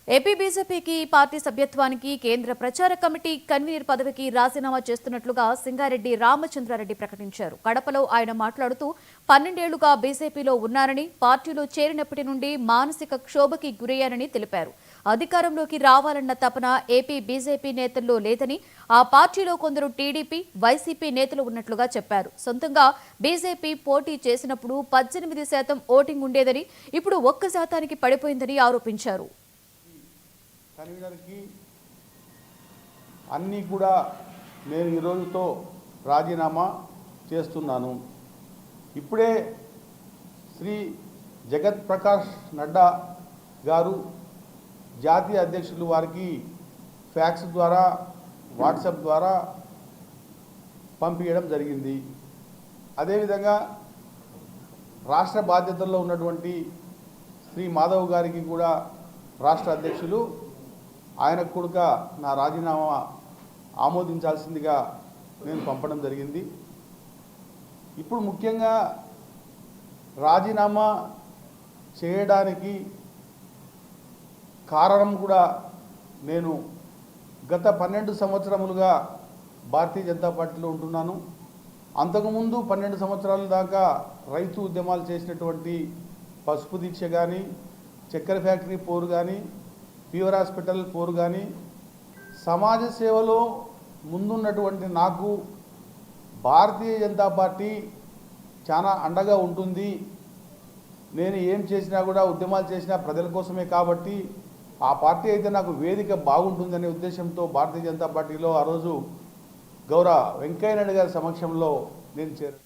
AP బీజేపీకి party సభ్యత్వానికి కేంద్ర ప్రచార కమిటీ కన్వీనర్ పదవికి రాజీనామా చేస్తున్నట్లుగా సింగారెడ్డి రామచంద్రారెడ్డి ప్రకటించారు. కడపలో ఆయన మాట్లాడుతూ 12 ఏళ్లుగా బీజేపీలో ఉన్నారని, పార్టీలో చేరినప్పటి నుండి మానసిక క్షోభకి గురయ్యారని తెలిపారు. అధికారంలోకి రావాలన్న తపన ఏపీ బీజేపీ నేతల్లో లేదని, ఆ పార్టీలో కొందరు టీడీపీ, వైసీపీ నేతలు ఉన్నట్లుగా చెప్పారు. సొంతంగా బీజేపీ పోటీ చేసినప్పుడు 18% ఓటింగ్ ఉండేదని, ఇప్పుడు 1% పడిపోయిందని ఆరోపించారు. కన్వీనర్కి అన్నీ కూడా నేను ఈ రోజుతో రాజీనామా చేస్తున్నాను. ఇప్పుడే శ్రీ జగత్ ప్రకాష్ నడ్డా గారు జాతీయ అధ్యక్షులు వారికి ఫ్యాక్స్ ద్వారా, వాట్సాప్ ద్వారా పంపించడం జరిగింది. అదేవిధంగా రాష్ట్ర బాధ్యతల్లో ఉన్నటువంటి శ్రీ మాధవ్ గారికి కూడా రాష్ట్ర అధ్యక్షులు ఆయనకు కూడా నా రాజీనామా ఆమోదించాల్సిందిగా నేను పంపడం జరిగింది. ఇప్పుడు ముఖ్యంగా రాజీనామా చేయడానికి కారణం కూడా నేను గత 12 సంవత్సరములుగా భారతీయ జనతా పార్టీలో ఉంటున్నాను. అంతకుముందు 12 సంవత్సరాల దాకా రైతు ఉద్యమాలు చేసినటువంటి పసుపు దీక్ష కానీ, చక్కెర ఫ్యాక్టరీ పోరు కానీ, ఫీవర్ హాస్పిటల్ పోరు కానీ, సమాజ సేవలో ముందున్నటువంటి నాకు భారతీయ జనతా పార్టీ చాలా అండగా ఉంటుంది. నేను ఏం చేసినా కూడా, ఉద్యమాలు చేసినా ప్రజల కోసమే కాబట్టి ఆ పార్టీ అయితే నాకు వేదిక బాగుంటుందనే ఉద్దేశంతో భారతీయ జనతా పార్టీలో ఆ రోజు గౌరవ వెంకయ్య నాయుడు గారి సమక్షంలో నేను చేరాను.